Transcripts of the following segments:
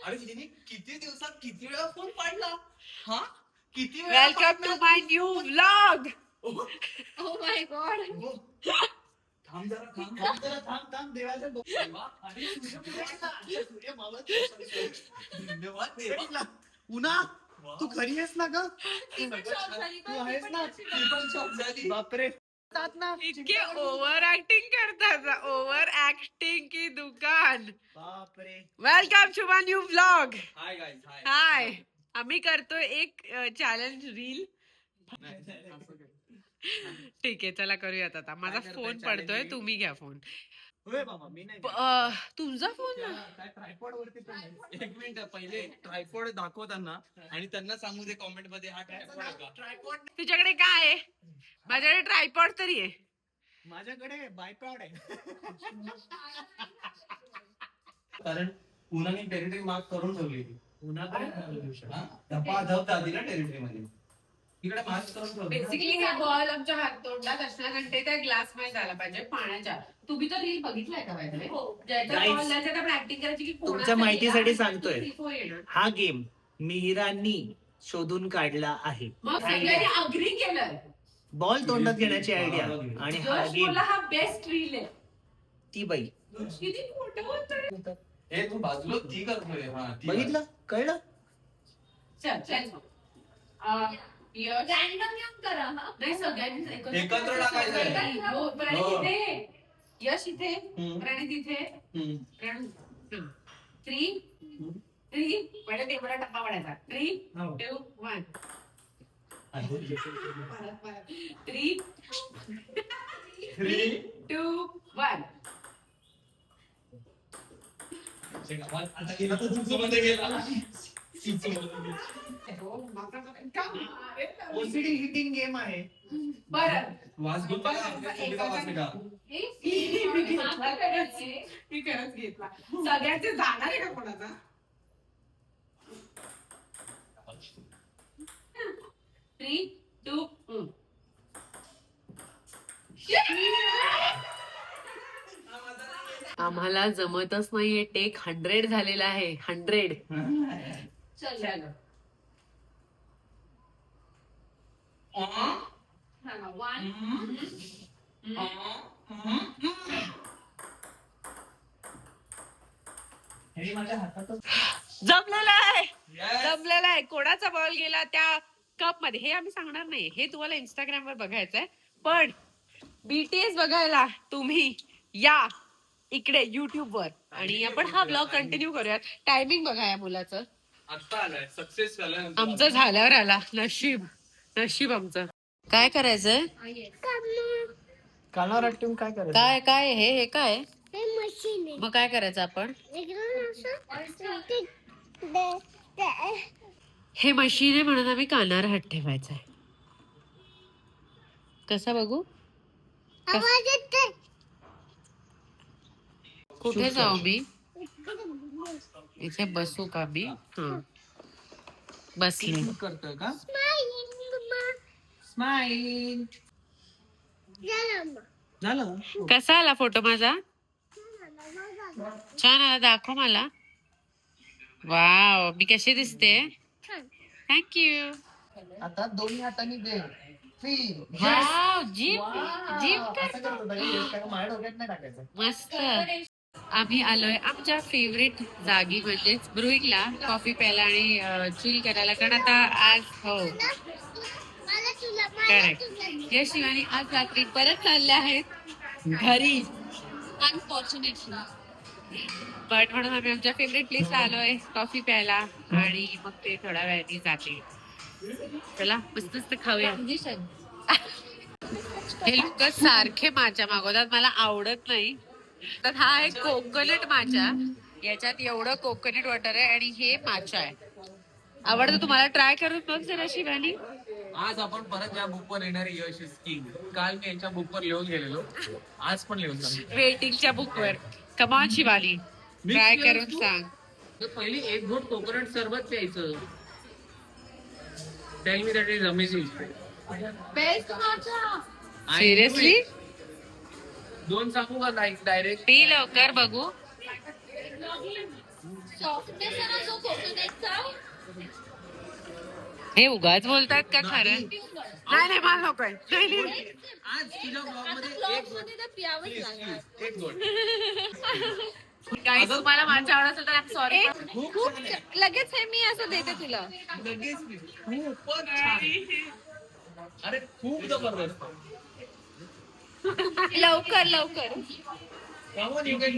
आणि तिने किती दिवसात किती वेळा फोन पाडला हा किती वेळा. Welcome to my new vlog. Oh my god. थांब थांब देवाचं आणि सूर्य मावळ पुन्हा तू खरी आहेस ना ग. तू आहेस ना. ती पण शॉक झाली. बापरे. इतके ओव्हर ऍक्टिंग करतात. ओव्हर ऍक्टिंग की दुकान. बापरे. Welcome to my new vlog. Hi guys. Hi. आम्ही करतोय एक चॅलेंज रील. ठीक आहे चला करूयात आता. माझा फोन पडतोय, तुम्ही घ्या फोन. तुमचा फोन ट्रायपॉड वरती. एक मिनिट पहिले ट्रायपॉड दाखवताना आणि त्यांना सांगू दे कॉमेंट मध्ये हा ट्रायपॉड. तुझ्याकडे काय आहे? माझ्याकडे ट्रायपॉड तरी आहे. माझ्याकडे बायपॉड आहे. कारण पुन्हा टेरिटरी मार्क करून ठेवली. धपा धप आधी ना टेरिटरी मध्ये इकडे मार्क करून ठेवली. बेसिकली हा बॉल आमच्या हात तोंडात असण्यासाठी त्या ग्लास मध्ये झाला पाहिजे पाण्याच्या. तुम्ही तर रील बघितलाय का बाय? तुमच्या माहितीसाठी सांगतोय, हा गेम मिहिरांनी शोधून काढला आहे. अग्री केलं. बॉल तोंडात घेण्याची आयडिया आणि हा गेम हा बेस्ट रील आहे. ती बाई किती खोटं होतं. हे तू बाजूला ती करतोय. बघितलं, कळलं. चल चल रॅन्डम घेऊन करा. नाही सगळ्यांनी एकत्र टाकायचं. यश इथे, प्रणित इथे, 3 म्हणजे टेबलला टप्पा पडायचा. 3, 2, 1. 3, 2, 1. ओसीडी हिटिंग गेम आहे. बरं वास घेऊन मी खरंच घेतला. सगळ्यांचे जाणार आहे का कोणाचा? 3, 2, 1. आम्हाला जमतच नाहीये. टेक 100 झालेला आहे. 100. चल जमलेला आहे. कोणाचा बॉल गेला त्या कप मध्ये हे आम्ही सांगणार नाही. हे तुम्हाला इंस्टाग्राम वर बघायचंय. पण बीटीएस बघायला तुम्ही या इकडे युट्यूब वर आणि आपण हा ब्लॉग कंटिन्यू करूयात. टायमिंग बघा या मुलाचं. आता आलाय सक्सेस झालाय. आमचं झाल्यावर आला. नशीब आमचं. काय करायचंय? कानावर अटकून काय करायचं? काय काय हे काय मग काय करायचं आपण? हे मशीन आहे म्हणून आम्ही कानावर हात ठेवायचा आहे. कसा बघू? कुठे जाऊ मी? इथे बसू का मी? बसली. करतोय का? स्माइल झालं. कसा आला फोटो माझा? छान आला. दाखव मला. वाव मी कशी दिसते? थँक्यू. आता दोन्ही हातांनी दे. वाव जीप माझ्या डोक्यात नाही टाकायचं. मस्त. आम्ही आलोय आमच्या फेवरेट जागी म्हणजेच ब्रुईंगला कॉफी प्यायला आणि चिल करायला. कारण आता आज हो करेक्ट या शिवानी आज रात्री परत चालले आहेत घरी अनफॉर्च्युनेटली. बट म्हणून आम्ही आमच्या फेवरेट प्लेसला आलोय कॉफी प्यायला आणि मग ते थोड्या वेळाने जाते. चला मस्त मस्त खाऊया. हे लोक सारखे माचा मागवतात. मला आवडत नाही. तर हा आहे कोकोनट माचा. याच्यात एवढं कोकोनट वॉटर आहे आणि हे माचा आहे. आवडतं तुम्हाला? ट्राय करून बघ जरा शिवानी. आज आपण परत या बुक वर येणारे यश इज किंग. काल मी यांच्या बुक वर लिहून गेलेलो. आज पण लिहून जाणार वेटिंगच्या बुक वर. कमान शिवानी ट्राय करून सांग. पहिली एक घोट कोकोनट सरबत प्यायचं. Tell me that is amazing. Best matcha. Seriously? 2 सांगू का डायरेक्ट? पी लवकर बघू. सॉफ्टनेस आहे ना जो हे उगाच बोलतात का खरं? नाही नाही मला नकोय. नाही, नाही. आज तुझ्या ब्लॉग मध्ये एक गोट. Please, एक गोट. Guys, तुम्हाला माझ्या आवडत असेल तर I'm sorry. खूप लगेच हे मी असं देते तुला. लगेच मी. खूपच छान. अरे खूप जबरदस्त. लवकर लवकर. Come on, you can.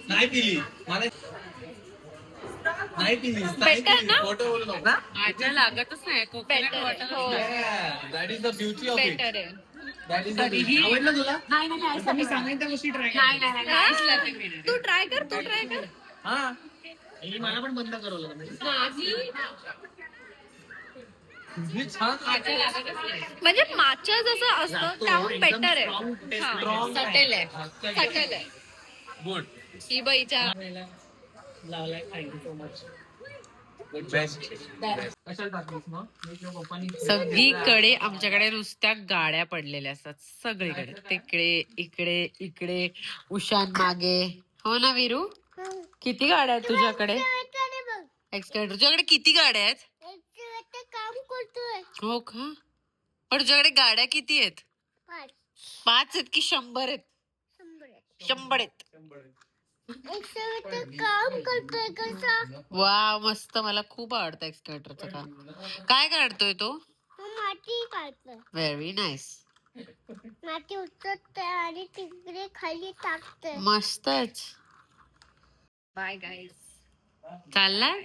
नाही पिली मला नाही पिली Better ना? फोटो बोलू नको ना. माझ्या लागतच नाही कोकोनट Better. वॉटर. हो. That is the beauty of it. Better आहे. दॅट इज द तरीही- आवडलं तुला. नाही नाही नाही, आता मी सांगेन त्या गोष्टी ट्राय नाही नाही नाही, नाही, नाही, नाही, नाही, नाही. तू ट्राय कर, तू ट्राय कर. हा मला पण बंद करवलं नाही. हे छान माझ्या लागतच नाही. म्हणजे मागच्या जसं असतं त्याहून बेटर आहे. Strong सटेल आहे. आहे. सटेल आहे. गुड ही बाईच्या लावलाय. Thank you so much. बेस्ट कशाला टाकलीस मग मी किंवा पप्पानी सगळीकडे आमच्याकडे नुसत्या गाड्या पडलेल्या असतात. सगळीकडे तिकडे इकडे इकडे उशान मागे. हो ना वीरू? किती गाड्या आहेत तुझ्याकडे? एक्सकॅलेटर तुझ्याकडे किती गाड्या आहेत? काम करतोय हो का? पण तुझ्याकडे गाड्या किती आहेत? 5 आहेत की 100 आहेत? 100 आहेत. काम करतोय कसं वा मस्त. मला खूप आवडतं एक्सकॅलेटरचं काम. काय काढतोय तो? माती काढतोय व्हेरी नाईस. माती उचलतोय आणि तिकडे खाली टाकतोय मस्तच. Bye guys. चाललाय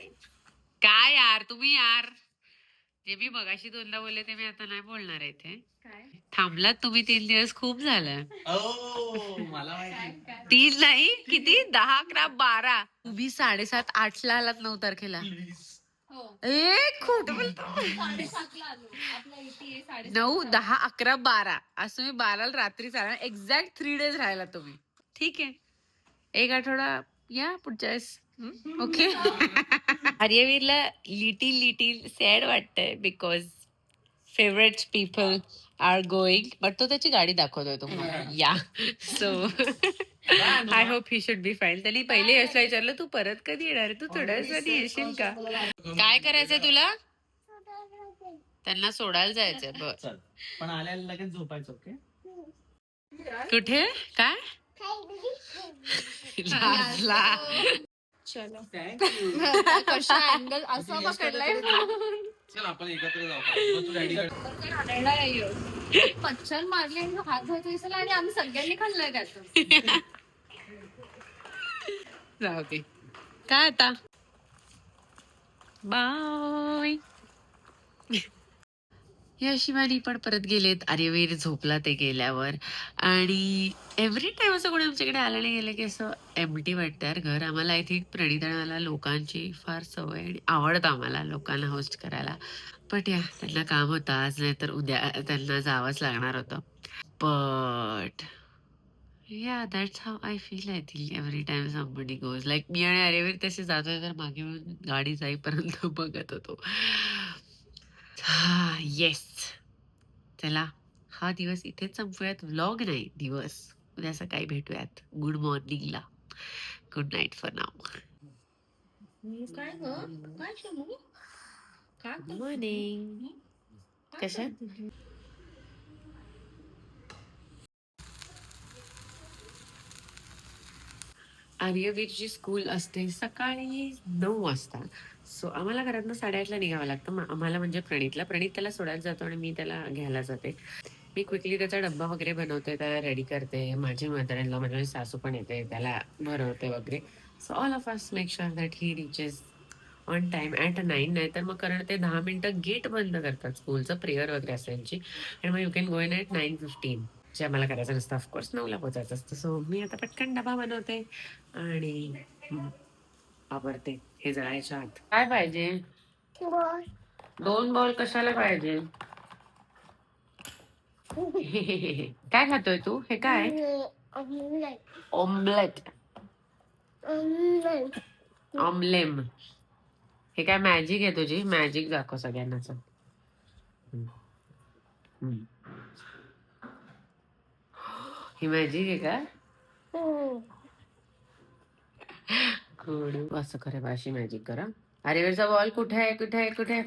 काय यार तुम्ही यार? जे मी मगाशी दोनदा बोलले ते मी आता नाही बोलणार आहे इथे. थांबलात तुम्ही 3 दिवस खूप झालं. ओ मला माहिती 3 नाही किती 10, 11, 12. तुम्ही 7:30, 8ला आलात 9 तारखेला. खोट बोलतो. 7:30 ला आलो. आपला इथे आहे 7:30. 9, 10, 11, 12 असं तुम्ही 12 रात्री चालला. एक्झॅक्ट 3 डेज राहिला तुम्ही. ठीक आहे. एक आठवडा या पुढच्या वेळेस. ओके. आर्यवीरला लिटिल सॅड वाटतंय because favourite people are going. But तो त्याची गाडी दाखवतोय तुम्हाला. या so I hope he should be fine. त्यांनी पहिले यशला विचारलं तू परत कधी येणार? तू थोड्या दिवसांनी येशील का? काय करायचंय तुला? त्यांना सोडायला जायचंय. बर चल पण आल्याला लगेच झोपायचं. ओके. कुठे काय लाजला. चलो. थँक्यू. कशा अँगल असं पकडलाय. चल आपण एकत्र जाऊ मग तू डॅडी पच्छर मारले आणि हात धुवायचा विसरला आणि आम्ही सगळ्यांनी खाल्लंय त्याचं. जाऊ दे. काय आता बाय. या शिवानी पण परत गेलेत. आर्यवीर झोपला ते गेल्यावर. आणि एव्हरी टाइम असं कोणी आमच्याकडे आलं नाही गेलं की असं एम्प्टी वाटतं यार घर. आम्हाला आय थिंक प्रणित आणि मला लोकांची फार सवय आणि आवडतं आम्हाला लोकांना होस्ट करायला. बट या त्यांना काम होतं आज, नाही तर उद्या त्यांना जावंच लागणार होतं. But yeah that's how I feel. I think every time somebody goes like मी आणि आर्यवीर तसे जातोय तर मागे वळून गाडी जाईपर्यंत बघत होतो. येस. चला हा दिवस इथेच संपूयात. व्लॉग नाही दिवस. उद्या सकाळी भेटूयात. गुड मॉर्निंगला. Good night for now. काय ग? काय शोनू? काय गुड मॉर्निंग. कशा आर्यवीरची स्कूल असते सकाळी 9 वाजता. सो आम्हाला घरातनं 8:30ला निघावं लागतं. आम्हाला म्हणजे प्रणित त्याला सोडायला जातो आणि मी त्याला घ्यायला जाते. मी क्विकली त्याचा डब्बा वगैरे बनवते, त्याला रेडी करते. माझी मदर इन लॉ म्हणजे सासू पण येते, त्याला भरवते वगैरे. So all of us make sure that he reaches on time at 9. नाही तर मग कारण ते 10 मिनिटं गेट बंद करतात स्कूलचं. प्रेयर वगैरे असायची आणि मग you can go in at 9:15. जे आम्हाला करायचं नसतं ऑफकोर्स 9ला पोचायचं असतं. सो मी आता पटकन डबा बनवते आणि आवडते हे जळायच्या आत. काय पाहिजे? 2 बॉल कशाला पाहिजे? काय खातोय तू? हे काय? ऑमलेट. ऑमलेम. हे काय मॅजिक आहे तुझी? मॅजिक दाखव सगळ्यांना. चल. ही मॅजिक आहे का? खडू असं खरं अशी मॅजिक करा. आर्यवीरचा बॉल कुठे आहे कुठे आहे कुठे आहे?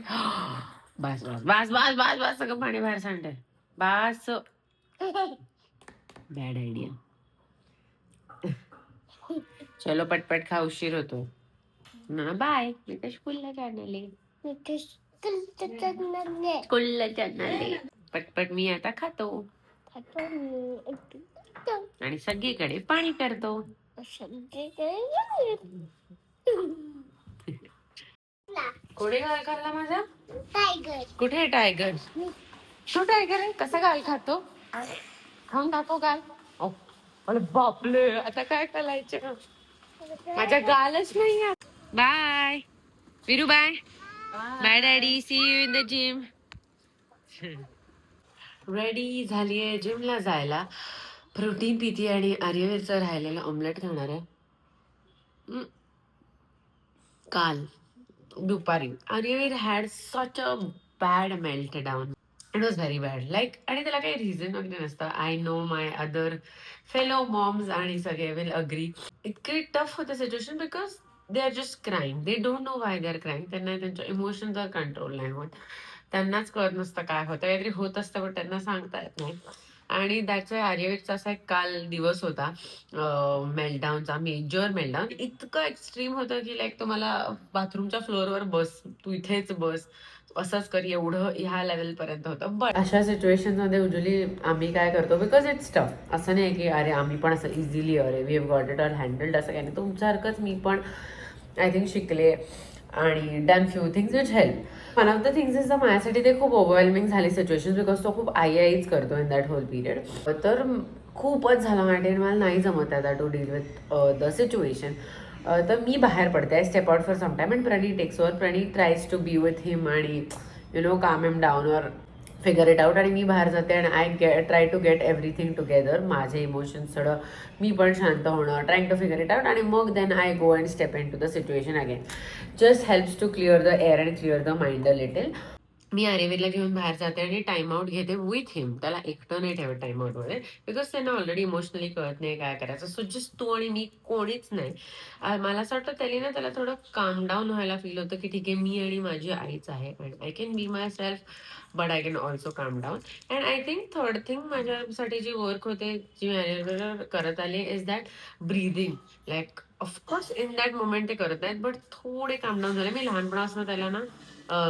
बस बस बस बस बस बस सगळं पाणी बाहेर सांडतंय. बस. Bad idea. चलो पटपट खा, उशीर होतो ना. बाय. मी तर स्कूलला जाणारे. स्कूलला जाणारे. पटपट मी आता खातो आणि सगळीकडे पाणी करतो. कोणी गाल खाल्ला माझा? टायगर. कुठे टायगर? तो टायगर आहे. कसा गाल खातो? खाऊन दाखव गाल. अरे बापले, आता काय करायचं? माझा गालच नाही. Bye Viru. Bye bye daddy. See you in the gym. Ready झालीये जिमला जायला. प्रोटीन पिती आणि आर्यवीरचं राहिलेलं ऑमलेट खाणार आहे. काल दुपारी Aryaveer had such a bad meltdown. It was very bad. Like आणि त्याला काही रिझन वगैरे नसतं. I know my other fellow moms आणि सगळे विल अग्री. इतके टफ होतं situation because they are just crying. They don't know why they are crying. त्यांना त्यांच्या इमोशनचा कंट्रोल नाही होत. त्यांनाच कळत नसतं काय होतं. काहीतरी होत असतं पण त्यांना सांगता येत नाही. आणि दॅट्स वाय आर्यवीरचा असा एक काल दिवस होता मेल्टडाऊनचा, मेजर मेल्टडाऊन. इतकं एक्स्ट्रीम होतं की लाईक तुम्हाला बाथरूमच्या फ्लोअरवर बस, तू इथेच बस, असंच कर, एवढं ह्या लेवल पर्यंत होतं. बट अशा सिच्युएशन मध्ये युजली आम्ही काय करतो, बिकॉज इट्स टफ. असं नाही की अरे आम्ही पण असं इझिली अरे we have got it all handled असं काही नाही. तुमच्यासारखंच मी पण आय थिंक शिकले आणि done few things which help. One of the things is the माझ्यासाठी ते खूप ओव्हरवेल्मिंग झाली सिच्युएशन बिकॉज तो खूप आईच करतो इन दॅट होल पिरियड. तर खूपच झालं माझ्याकडे. मला नाही जमत आता to deal with the situation. तर मी बाहेर पडते. I step out for some time and Praneet takes over. Praneet tries to be with him आणि you know calm him down और फिगर इट आउट. आणि मी बाहेर जाते आणि I try to get everything together. माझे इमोशन्स थोडं मी पण शांत होणं, trying to figure it out. आणि मग then I go and step in to the situation again. Just helps to clear the air and clear the mind a little. मी आर्यवीरला घेऊन बाहेर जाते आणि टाइम आउट घेते विथ हिम. त्याला एकटं नाही ठेवत टाइम आउटमध्ये बिकॉज त्यांना ऑलरेडी इमोशनली कळत नाही काय करायचं. सो जस्ट तू आणि मी, कोणीच नाही. मला असं वाटतं त्याने ना त्याला थोडं काम डाऊन व्हायला फील होतं की ठीक आहे मी आणि माझी आईच आहे and I can be myself but I can also calm down. And I think third thing माझ्यासाठी जी वर्क होते जी मॅनेजर करत आले is that breathing. Like of course in that moment ते करत आहेत बट थोडे काम डाऊन झाले. मी लहानपणापासून त्याला ना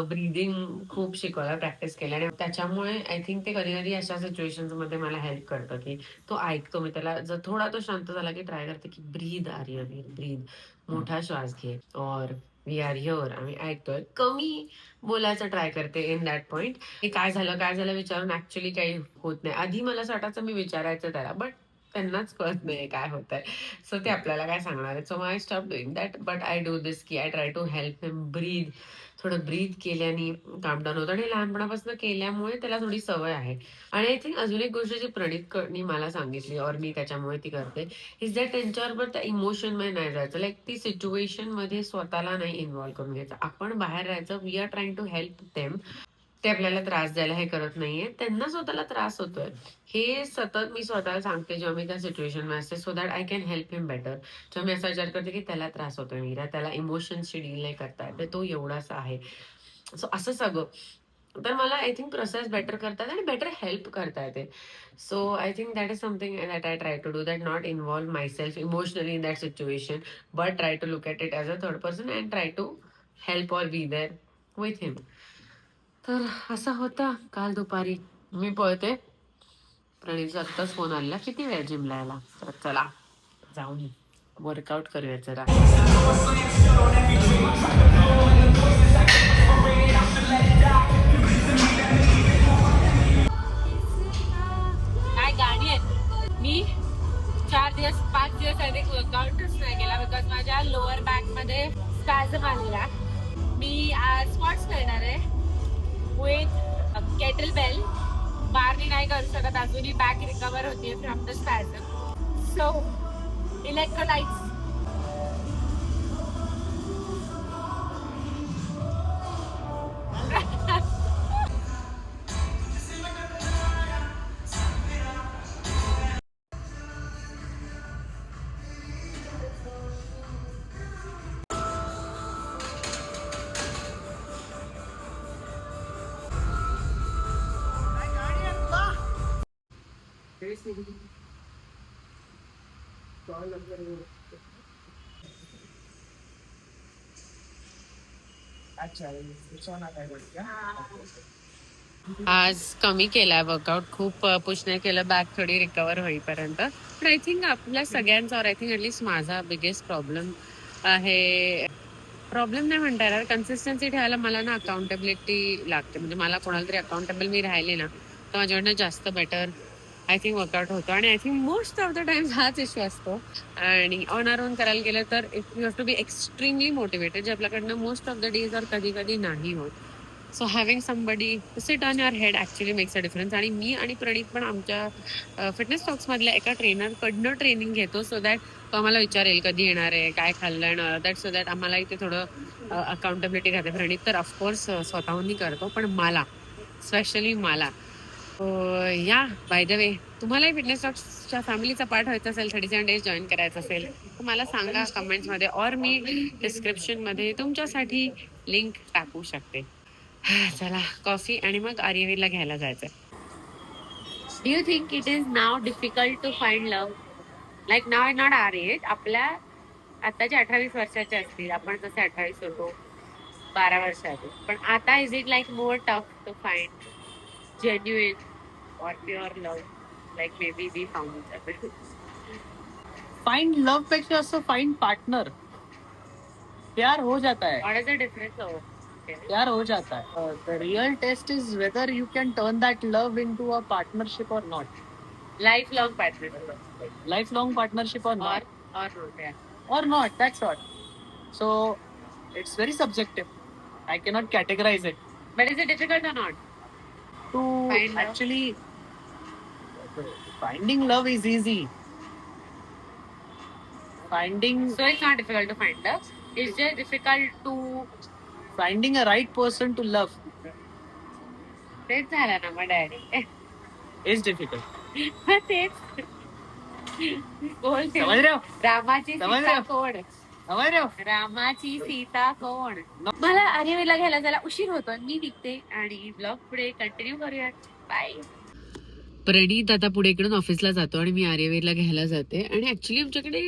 ब्रीदिंग खूप शिकवलं, प्रॅक्टिस केलं आणि त्याच्यामुळे आय थिंक ते कधी कधी अशा सिच्युएशन्स मध्ये मला हेल्प करतं की तो ऐकतो. मी त्याला जर थोडा तो शांत झाला की ट्राय करते की ब्रीद आर्यवीर ब्रीद, मोठा श्वास घे और वी आर हिअर, आम्ही ऐकतोय. कमी बोलायचं ट्राय करते इन दॅट पॉइंट. की काय झालं विचारून ऍक्च्युली काही होत नाही. आधी मला असं वाटायचं मी विचारायचं त्याला बट त्यांनाच कळत नाही काय होत आहे. सो ते आपल्याला काय सांगणार आहे. So I stop doing that but I do this की I try to help him breathe. थोडं ब्रीथ केल्याने काम डाऊन होतं आणि लहानपणापासून केल्यामुळे त्याला थोडी सवय आहे. आणि आय थिंक अजून एक गोष्ट जी प्रणीतनी मला सांगितली और मी त्याच्यामुळे ती करते इज दॅट त्यांच्याबरोबर त्या इमोशन मध्ये नाही जायचं. लाईक ती सिच्युएशन मध्ये स्वतःला नाही इन्व्हॉल्व्ह करून घ्यायचं. आपण बाहेर राहायचं. We are trying to help them. ते आपल्याला त्रास द्यायला हे करत नाहीये. त्यांना स्वतःला त्रास होतोय हे सतत मी स्वतःला सांगते जेव्हा मी त्या सिच्युएशन मध्ये असते so that I can help him better. जेव्हा मी असा विचार करते की त्याला त्रास होतोय मीरा, त्याला इमोशन्सची डील नाही करता येत, तो एवढासा आहे. सो असं सगळं तर मला आय थिंक प्रोसेस बेटर करतात आणि बेटर हेल्प करता येते. So I think that is something that I try to do. That not involve myself emotionally in that situation but try to look at it as a third person and try to help or be there with him. तर असं होतं काल दुपारी. मी पळते. प्रणीतचा आत्ताच phone आलेला किती वेळ जिमला यायला. तर चला जाऊन वर्कआउट करूया जरा. काय गाणी आहेत. मी 5 दिवस आधी वर्कआउटच नाही केला बिकॉज माझ्या लोअर बॅक मध्ये स्पॅझम आलेला. मी स्क्वॉट्स करणार आहे विथ केटल बेल. बारनी नाही करू शकत अजूनही. बॅक रिकवर होतीये from the spasm. So electrolytes आज कमी केलाय वर्कआउट, खूप पुश नाही केलं बॅक थोडी रिकवर होईपर्यंत. पण आय थिंक आपल्या सगळ्यांचा, आय थिंक ॲटलीस्ट माझा बिगेस्ट प्रॉब्लेम आहे, प्रॉब्लेम नाही म्हणता येणार, कन्सिस्टन्सी ठेवायला मला ना अकाउंटेबिलिटी लागते. म्हणजे मला कोणाला तरी अकाउंटेबल मी राहिले ना तर माझ्याकडनं जास्त बेटर आय थिंक वर्कआउट होतो. आणि I think most of the times हाच इश्यू असतो. आणि ऑन आर ओन करायला गेलं तर if you have to be extremely motivated, जे आपल्याकडनं मोस्ट ऑफ द डेज और कधी कधी नाही होत. So having somebody sit on your head actually makes a difference. आणि मी आणि प्रणित पण आमच्या फिटनेस टॉक्समधल्या एका ट्रेनरकडनं ट्रेनिंग घेतो, सो दॅट तो आम्हाला विचारेल कधी येणार आहे, काय खाल्लं, दॅट सो दॅट आम्हाला इथे थोडं अकाउंटेबिलिटी घाते. प्रणित तर ऑफकोर्स स्वतःहूनही करतो, पण मला स्पेशली मला या बाय द वे तुम्हालाही फिटनेस टॉक्सच्या फॅमिलीचा पार्ट व्हायचा असेल, 37 days जॉईन करायचं असेल तर मला सांगा कमेंट्समध्ये, और मी डिस्क्रिप्शनमध्ये तुमच्यासाठी लिंक टाकू शकते. चला कॉफी आणि मग आर्यवीरला घ्यायला जायचंय. Do you think it is now difficult to find love? Like now I not our age, आपल्या आताच्या 28 वर्षाचे असतील, आपण जसे 28 होतो 12 वर्षाचे, पण आता is it like more tough to find genuine or pure love, like maybe we found each other? Find love पेक्षा असं फाइंड पार्टनर. प्यार हो जाता है, What is the difference over? प्यार हो जाता है. The real test is whether you can turn that love into a partnership or not. Lifelong partner Lifelong partnership or not. or not, yeah. Or not, that's what. So it's very subjective. I cannot categorize it. But is it difficult or not? To Find love. actually finding love is easy. Finding So it's not difficult to find love. It's just difficult to. finding a right person to love तेच झालं ना मग daddy. is difficult. तेच बोल ते. समझ रहे हो? रामाची समझ सीता रहे कोण? समझ रहे हो? रामाची सीता कोण? मला आर्यवीरला घ्यायला जायला उशीर होतो, मी निघते आणि ब्लॉग पुढे कंटिन्यू करूया. बाय. प्रणित आता पुढे इकडून ऑफिसला जातो आणि मी आर्यवीरला घ्यायला जाते. आणि ऍक्च्युली आमच्याकडे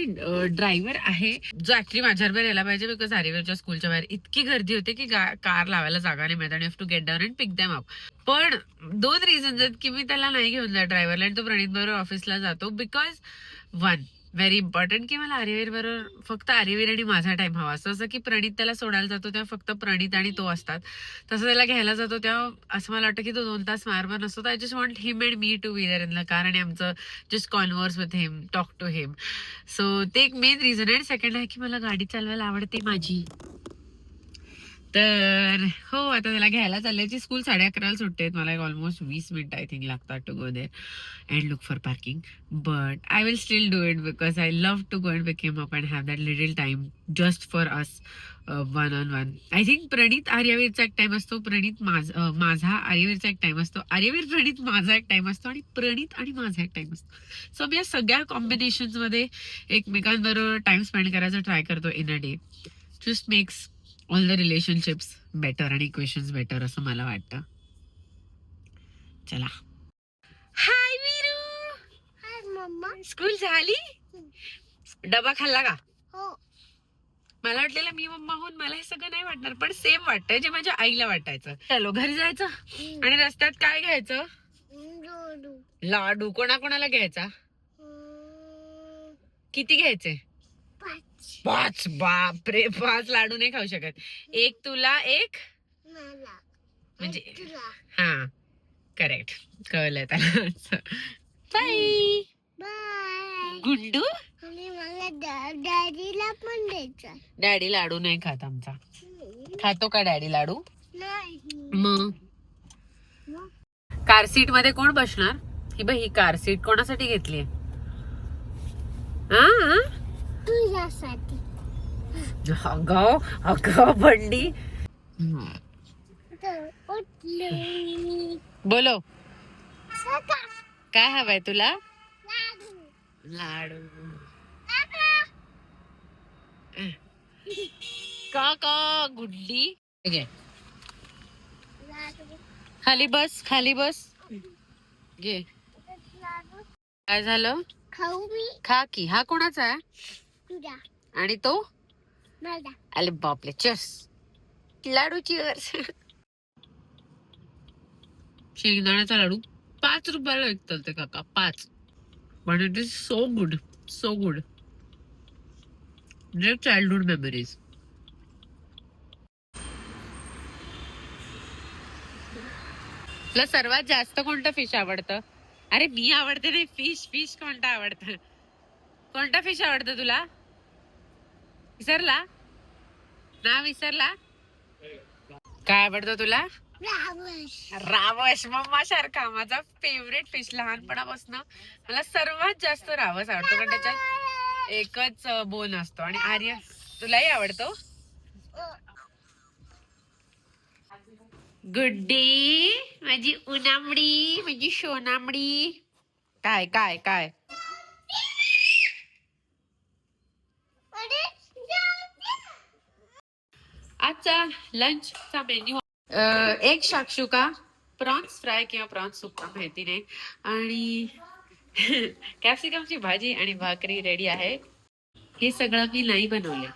ड्रायव्हर आहे जो ऍक्च्युली माझ्याबरोबर यायला पाहिजे, बिकॉज आर्यवीरच्या स्कूलच्या बाहेर इतकी गर्दी होते की कार लावायला जागा नाही मिळत आणि have to get down and pick them up. पण 2 रिझन्स आहेत की मी त्याला नाही घेऊन जात ड्रायव्हरला आणि तो प्रणित बरोबर ऑफिसला जातो. बिकॉज 1 व्हेरी इम्पॉर्टंट की मला आर्यवीर बरोबर फक्त आर्यवीर आणि माझा टाइम हवा असतो. जसं की प्रणित त्याला सोडायला जातो तेव्हा फक्त प्रणित आणि तो असतात, तसं त्याला घ्यायला जातो तेव्हा असं मला वाटतं की तो 2 तास माझ्याबरोबर नसतो. I just want him and me to be there in the car आणि आमचं just converse with him, talk to him. So ते एक मेन रिझन आहे. आणि सेकंड आहे की मला गाडी चालवायला आवडते माझी. तर हो, आता त्याला घ्यायला चालल्याची स्कूल 11:30 सुटते. मला ऑलमोस्ट 20 मिनिटं आय थिंक लागतात to go there and look for parking. But I will still do it because I love to go and pick him up and have that little time just for us one on one. I think Praneet आर्यवीरचा एक time असतो, प्रणित माझा आर्यवीरचा एक time असतो, आर्यवीर प्रणित माझा एक time असतो आणि प्रणित आणि माझा एक टाइम असतो. सो मी या सगळ्या कॉम्बिनेशन्स मध्ये एकमेकांबरोबर टाइम स्पेंड करायचा ट्राय करतो in a day. Just makes all the relationships better आणि इक्वेशन्स बेटर असं मला वाटतं. चला. हाय वीरू, हाय मम्मा. स्कूल झाली? डबा खाल्ला का? हो. मला वाटलेलं मी मम्मा होऊन मला हे सगळं नाही वाटणार, पण सेम वाटतंय जे माझ्या आईला वाटायचं. चलो घरी जायचं आणि रस्त्यात काय घ्यायचं? लाडू. लाडू. कोणाकोणाला घ्यायचा? किती घ्यायचे? 5. बापरे, 5 लाडू नाही खाऊ शकत. एक तुला, एक मला. म्हणजे तुला. हा करेक्ट, कळलंय त्याला. Bye bye. गुड्डू. आणि मला डॅडीला पण द्यायचं. डॅडी लाडू नाही खात आमचा. खातो का डॅडी लाडू? नाही. मग कार सीट मध्ये कोण बसणार? ही बाई, ही कार सीट कोणासाठी घेतली? तुझ्यासाठी. अगं अगं बंडी. उठले. बोलो, सका. काय हवंय तुला? लाडू. लाडू. काका. का गुड्डी. लाडू. खाली बस, खाली बस. घे. काय झालं? खाऊ मी खा की. हा कोणाचा आहे? तुझा आणि तो? माझा. अरे बापले, चस लाडू चिअर्स. शेंगदाण्याचा लाडू 5 रुपयाला विकतात ते काका, 5. पण it is so good, so good. म्हणजे चाइल्डहुड मेमरीज. तुला सर्वात जास्त कोणतं फिश आवडतं? अरे मी आवडते नाही, फिश. फिश कोणतं आवडतं? कोणता फिश आवडतं तुला? विसरला ना? विसरला? काय आवडतं तुला? रावस. रावस. मम्मा सारखा माझा फेवरेट फिश लहानपणापासून. मला सर्वात जास्त रावस आवडतो, कारण त्याच्यात एकच बोन असतो. आणि आर्य, तुलाही आवडतो? गुड्डी, माझी उनामडी, माझी सोनामडी. काय काय काय? आजचा लंचचा मेन्यू एक शाक्षुका, प्रॉन्स फ्राय किंवा प्रॉन्स सुक्का माहिती नाही, आणि कॅप्सिकमची भाजी आणि भाकरी रेडी आहे. हे सगळं मी नाही बनवले.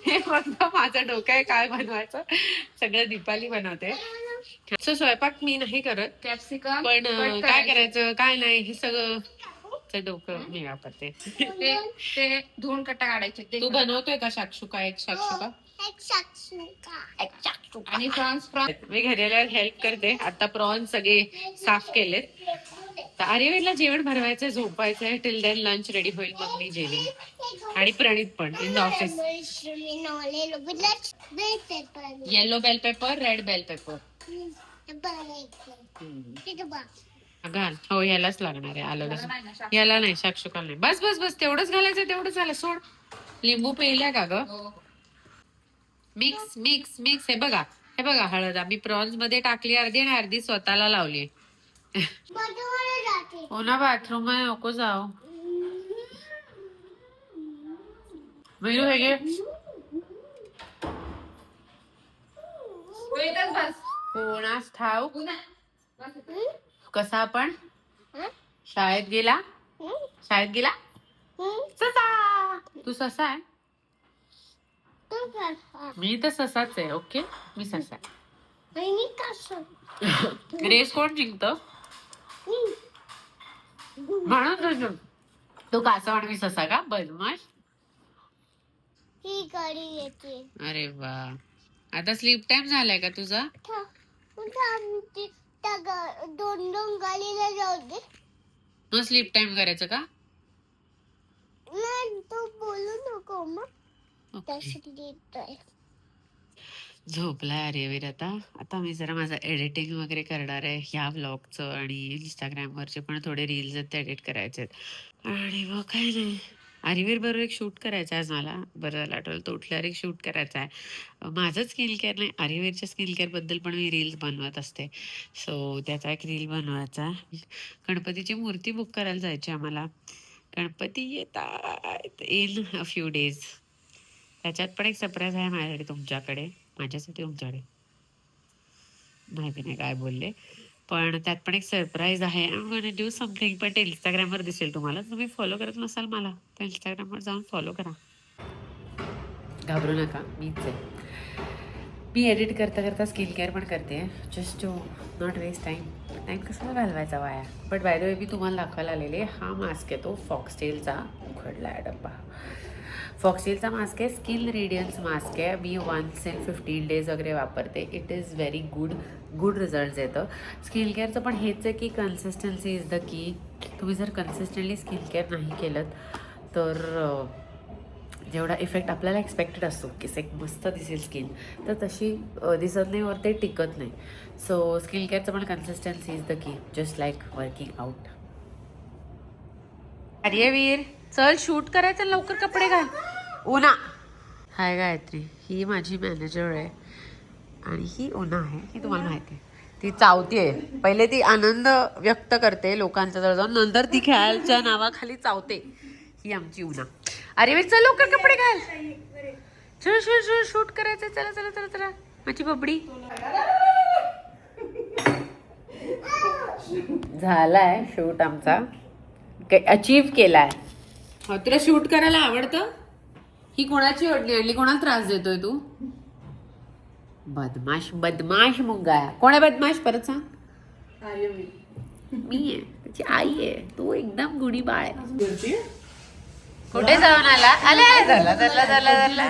हे फक्त माझं डोकं आहे काय बनवायचं. सगळं दीपाली बनवते. सो स्वयंपाक मी नाही करत, कॅप्सिकम पण काय करायचं काय नाही हे सगळं डोकं मी वापरते. ते धुवून कट्टा काढायचे. तू बनवतोय का शाक्षुका? एक शाक्षुका एक शाक्षुका. आणि प्रॉन्स मी घरी आल्यावर हेल्प करते. आता प्रॉन्स सगळे साफ केलेत. तर आर्यवीरला जेवण भरवायचंय, झोपायचंय. टिल देन लंच रेडी होईल, मग मी जेवेन. आणि प्रणित पण in the office. Yellow bell pepper, red bell pepper घाल. हो, यालाच लागणार आहे आलं लसूण. याला नाही, शाक्षुकाला नाही. बस बस बस, तेवढंच घालायचं, तेवढंच झालं. सोड. लिंबू पिळल्या का ग? Mix mix mix. हे बघा, हे बघा हळद आम्ही प्रॉन्स मध्ये टाकली अर्धी आणि अर्धी स्वतःला लावली. हो ना, बाथरूम मध्ये नको जाऊ. मिळू हे घे. कोणास ठाऊक कसा आपण शाळेत गेला. शाळेत गेला ससा. तू ससा आहे? मी तर ससाच आहे. ओके, मी ससा. रेस कोण जिंकतो? म्हणून तू कासव आणि मी ससा का? बदमाश. ही गाडी येते. अरे वा, आता स्लीप टाइम झालाय का तुझा? दोन दोन गाडीला जाऊ दे. तू स्लीप टाइम करायचं का? नाही, तू बोलू नको मग. झोपलाय आर्यवीर आता. आता मी जरा माझं एडिटिंग वगैरे करणार आहे ह्या व्लॉगचं, आणि इंस्टाग्रामवरचे पण थोडे रील्स आहेत ते एडिट करायचे आहेत. आणि मग काय नाही, आर्यवीर बरोबर एक शूट करायचं आहे आज मला. बरं झालं आठवलं, तो उठल्यावर एक शूट करायचं आहे. माझं स्किन केअर नाही, आर्यवीरच्या स्किन केअरबद्दल पण मी रील्स बनवत असते. सो त्याचा एक रील बनवायचा आहे. गणपतीची मूर्ती बुक करायला जायची आम्हाला. गणपती येतात इन अ फ्यू डेज. त्याच्यात पण एक सरप्राईज आहे माझ्यासाठी, तुमच्याकडे. माझ्यासाठी तुमच्याकडे माहिती नाही काय बोलले, पण त्यात पण एक सरप्राईज आहे. I am gonna do something, पण ते इंस्टाग्रामवर दिसेल तुम्हाला. तुम्ही फॉलो करत नसाल मला तर इंस्टाग्रामवर जाऊन फॉलो करा. घाबरू नका, मीच आहे. मी एडिट करता करता स्किन केअर पण करते, just to not waste time. Time कसा घालवायचा वाया. बट बाय द वे, मी तुम्हाला दाखवायला आलेले हा मास्क आहे, तो फॉक्सटेलचा उघडला आहे डब्बा. फॉक्सटेलचा मास्क आहे, स्किन रेडियन्स मास्क आहे. मी 1 in 15 days वगैरे वापरते. It is very good result येतं. स्किन केअरचं पण हेच आहे की कन्सिस्टन्सी इज द की. तुम्ही जर कन्सिस्टंटली स्किन केअर नाही केलं तर जेवढा इफेक्ट आपल्याला एक्सपेक्टेड असतो की एक मस्त दिसेल स्किन, तर तशी दिसत नाही, वर ते टिकत नाही. सो स्किन केअरचं पण consistency is the key, just like working out. Aryaveer चल, शूट करायचं, लवकर कपडे घाल. उना. हाय गायत्री, ही माझी मॅनेजर आहे आणि ही उना आहे, ही तुम्हाला माहिती आहे. ती चावते. पहिले ती आनंद व्यक्त करते लोकांच्या जवळ जाऊन, नंतर ती खेळायच्या नावाखाली चावते. ही आमची उना. अरे चल लवकर कपडे घाल. चल चल चल, शूट करायचं. चला चला चला चला, माझी बबडी. झालाय शूट आमचा. अचीव्ह केलाय. तुला शूट करायला आवडतं? ही कोणाची ओढणी आणली? कोणाला त्रास देतोय तू? बदमाश बदमाश मुंगा आहे. कोण आहे बदमाश? परत सांग. मी आहे, त्याची आई आहे. तू एकदम गुढी बाळ आहे. कुठे जाऊन आला? धरला.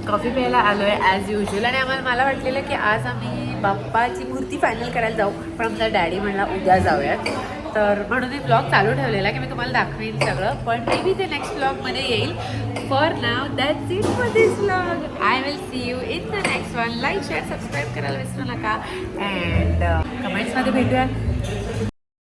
कॉफी प्यायला आलोय ॲज युजल. आणि मला वाटलेलं की आज आम्ही बाप्पाची मूर्ती फायनल करायला जाऊ, पण आमचा डॅडी म्हणला उद्या जाऊयात. तर म्हणून मी ब्लॉग चालू ठेवलेला की मी तुम्हाला दाखवेन सगळं, पण मे बी ते नेक्स्ट ब्लॉगमध्ये येईल. For now that's it for this blog. I will see you in the next one. Like share subscribe करायला विसरू नका. अँड कमेंट्समध्ये भेटूया.